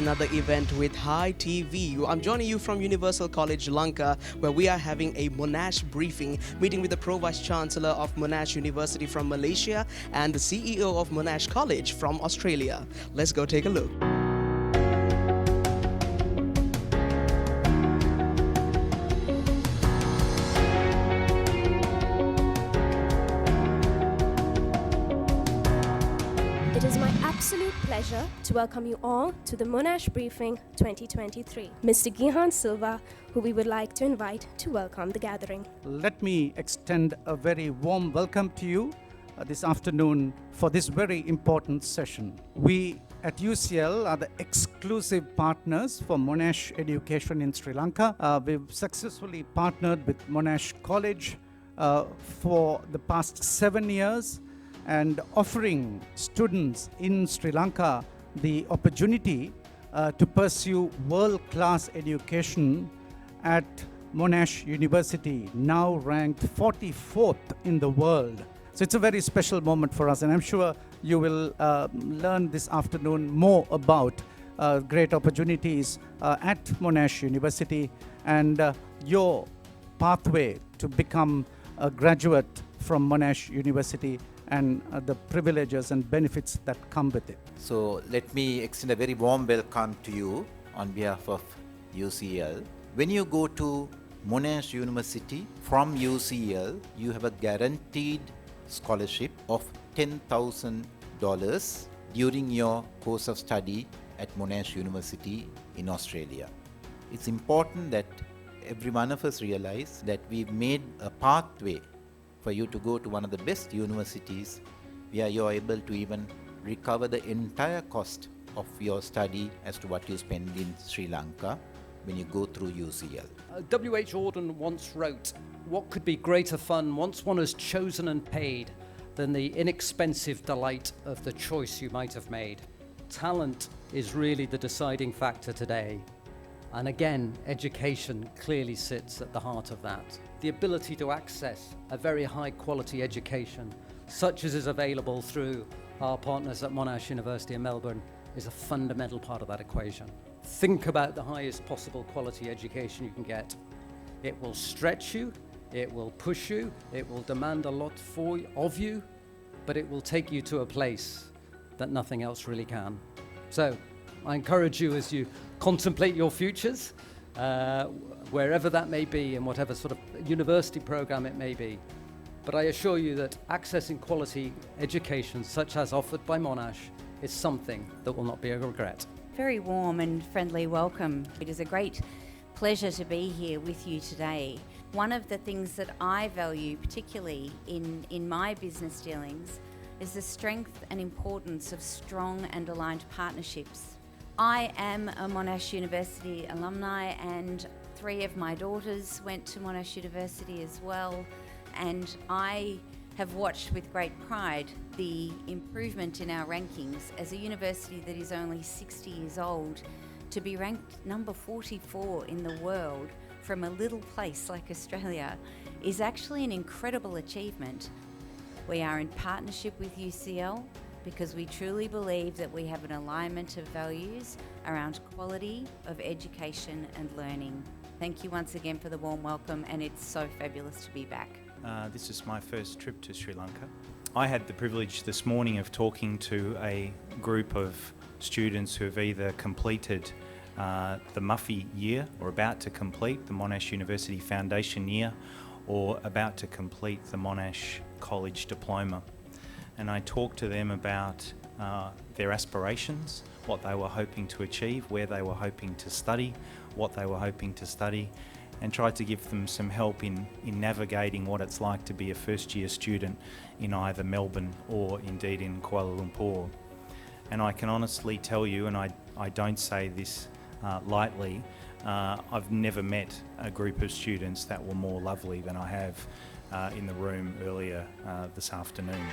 another event with Hi TV. I'm joining you from Universal College Lanka, where we are having a Monash briefing, meeting with the Pro-Vice Chancellor of Monash University from Malaysia and the CEO of Monash College from Australia. Let's go take a look. It is my absolute pleasure to welcome you all to the Monash Briefing 2023. Mr. Gihan Silva, who we would like to invite to welcome the gathering. Let me extend a very warm welcome to you this afternoon for this very important session. We at UCL are the exclusive partners for Monash education in Sri Lanka. We've successfully partnered with Monash College for the past 7 years, and offering students in Sri Lanka the opportunity to pursue world-class education at Monash University, now ranked 44th in the world. So it's a very special moment for us, and I'm sure you will learn this afternoon more about great opportunities at Monash University and your pathway to become a graduate from Monash University and the privileges and benefits that come with it. So let me extend a very warm welcome to you on behalf of UCL. When you go to Monash University from UCL, you have a guaranteed scholarship of $10,000 during your course of study at Monash University in Australia. It's important that every one of us realize that we've made a pathway for you to go to one of the best universities where you're able to even recover the entire cost of your study as to what you spend in Sri Lanka when you go through UCL. W.H. Auden once wrote, "What could be greater fun once one has chosen and paid than the inexpensive delight of the choice you might have made?" Talent is really the deciding factor today. And again, education clearly sits at the heart of that. The ability to access a very high quality education, such as is available through our partners at Monash University in Melbourne, is a fundamental part of that equation. Think about the highest possible quality education you can get. It will stretch you, it will push you, it will demand a lot of you, but it will take you to a place that nothing else really can. So I encourage you, as you contemplate your futures, wherever that may be and whatever sort of university program it may be. But I assure you that accessing quality education such as offered by Monash is something that will not be a regret. Very warm and friendly welcome. It is a great pleasure to be here with you today. One of the things that I value particularly in my business dealings is the strength and importance of strong and aligned partnerships. I am a Monash University alumni, and 3 of my daughters went to Monash University as well, and I have watched with great pride the improvement in our rankings as a university that is only 60 years old. To be ranked number 44 in the world from a little place like Australia is actually an incredible achievement. We are in partnership with UCL because we truly believe that we have an alignment of values around quality of education and learning. Thank you once again for the warm welcome, and it's so fabulous to be back. This is my first trip to Sri Lanka. I had the privilege this morning of talking to a group of students who have either completed the Muffy year or about to complete the Monash University Foundation year or about to complete the Monash College diploma. And I talked to them about their aspirations, what they were hoping to achieve, where they were hoping to study, what they were hoping to study, and tried to give them some help in navigating what it's like to be a first-year student in either Melbourne or indeed in Kuala Lumpur. And I can honestly tell you, and I don't say this lightly, I've never met a group of students that were more lovely than I have in the room earlier this afternoon.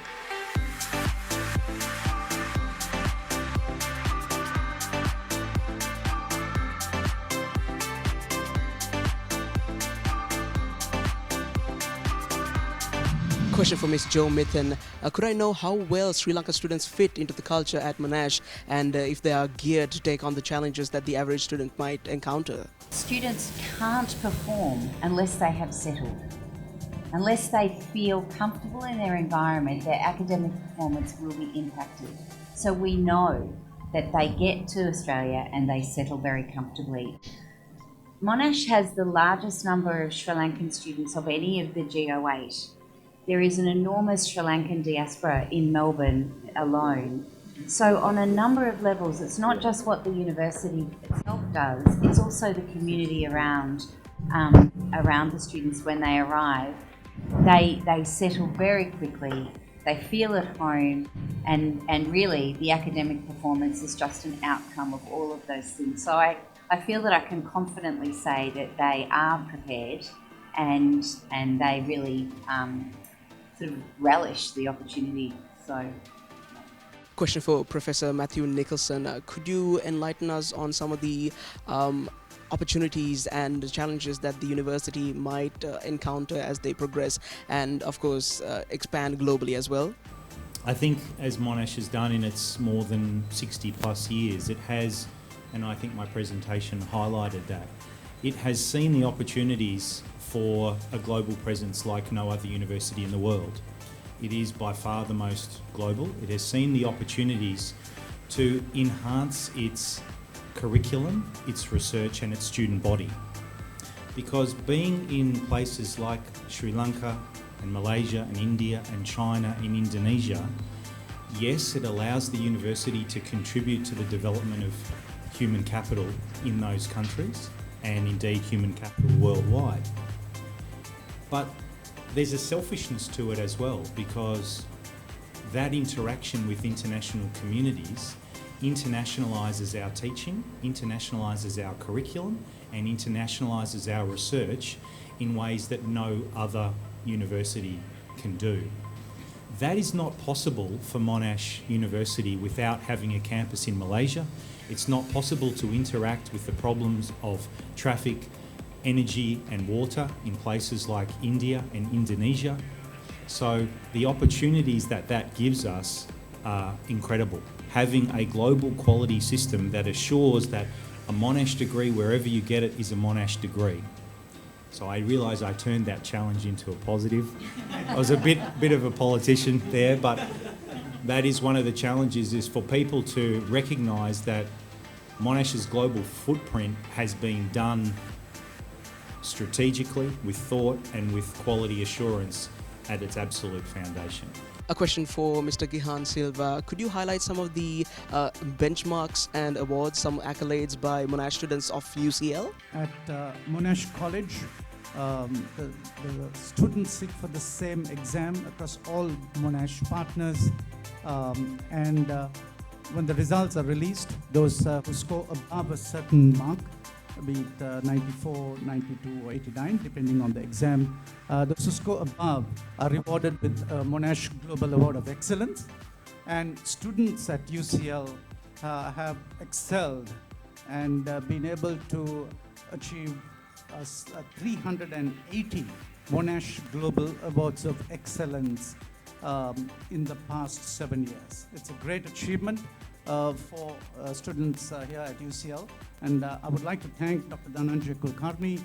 Question for Ms. Jo Mithin. Could I know how well Sri Lanka students fit into the culture at Monash, and if they are geared to take on the challenges that the average student might encounter? Students can't perform unless they have settled. Unless they feel comfortable in their environment, their academic performance will be impacted. So we know that they get to Australia and they settle very comfortably. Monash has the largest number of Sri Lankan students of any of the GO8. There is an enormous Sri Lankan diaspora in Melbourne alone. So on a number of levels, it's not just what the university itself does, it's also the community around the students when they arrive. They settle very quickly, they feel at home, and really the academic performance is just an outcome of all of those things. So I feel that I can confidently say that they are prepared and they really sort of relish the opportunity. So. Question for Professor Matthew Nicholson. Could you enlighten us on some of the opportunities and challenges that the university might encounter as they progress and, of course, expand globally as well? I think as Monash has done in its more than 60 plus years, it has, and I think my presentation highlighted that, it has seen the opportunities for a global presence like no other university in the world. It is by far the most global. It has seen the opportunities to enhance its curriculum, its research and its student body. Because being in places like Sri Lanka and Malaysia and India and China and Indonesia, yes, it allows the university to contribute to the development of human capital in those countries and indeed human capital worldwide. But there's a selfishness to it as well, because that interaction with international communities internationalises our teaching, internationalises our curriculum and internationalises our research in ways that no other university can do. That is not possible for Monash University without having a campus in Malaysia. It's not possible to interact with the problems of traffic, energy and water in places like India and Indonesia. So the opportunities that gives us are incredible. Having a global quality system that assures that a Monash degree, wherever you get it, is a Monash degree. So I realise I turned that challenge into a positive. I was a bit of a politician there, but that is one of the challenges, is for people to recognise that Monash's global footprint has been done strategically, with thought and with quality assurance at its absolute foundation. A question for Mr. Gihan Silva. Could you highlight some of the benchmarks and awards, some accolades by Monash students of UCL? At Monash College, the students sit for the same exam across all Monash partners, and when the results are released, those who score above a certain mark, be it 94, 92 or 89, depending on the exam, those who score above are rewarded with a Monash Global Award of Excellence. And students at UCL have excelled and been able to achieve 380 Monash Global Awards of Excellence in the past 7 years. It's a great achievement for students here at UCL, and I would like to thank Dr. Dhananjay Kulkarni,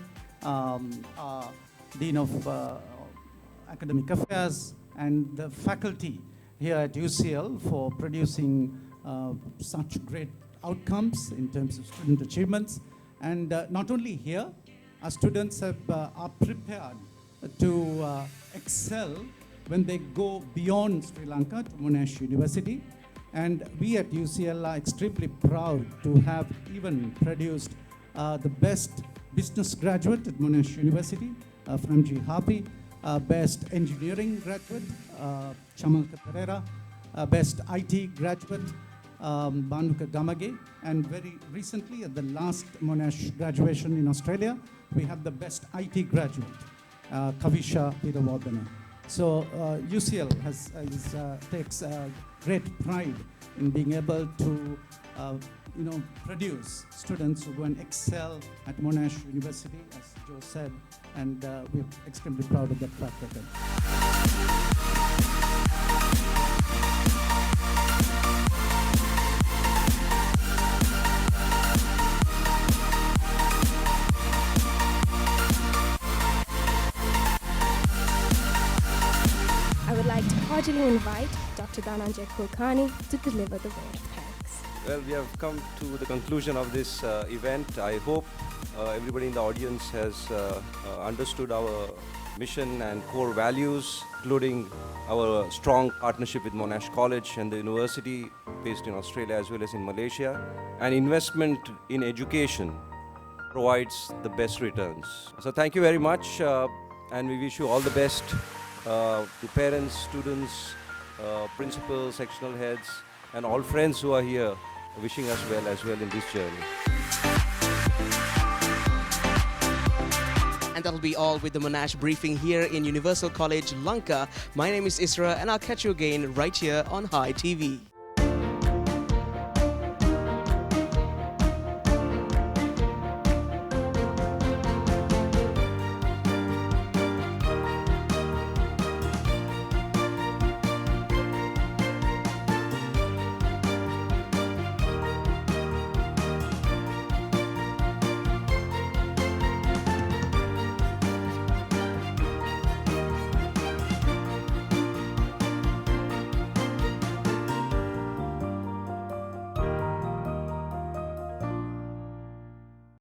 Dean of Academic Affairs, and the faculty here at UCL for producing such great outcomes in terms of student achievements. And not only here, our students are prepared to excel when they go beyond Sri Lanka to Monash University. And we at UCL are extremely proud to have even produced the best business graduate at Monash University, Framji Hapi, best engineering graduate, Chamalka Pereira, best IT graduate, Banuka Gamage, and very recently at the last Monash graduation in Australia, we have the best IT graduate, Kavisha Peterwardena. So UCL takes great pride in being able to produce students who go and excel at Monash University, as Joe said, and we're extremely proud of that track record. I would like to cordially invite Dr. Dhananjay Kulkarni to deliver the vote of thanks. Well, we have come to the conclusion of this event. I hope everybody in the audience has understood our mission and core values, including our strong partnership with Monash College and the university based in Australia as well as in Malaysia. And investment in education provides the best returns. So thank you very much, and we wish you all the best to parents, students, principals, sectional heads, and all friends who are here, wishing us well as well in this journey. And that'll be all with the Monash briefing here in Universal College, Lanka. My name is Isra, and I'll catch you again right here on Hi TV.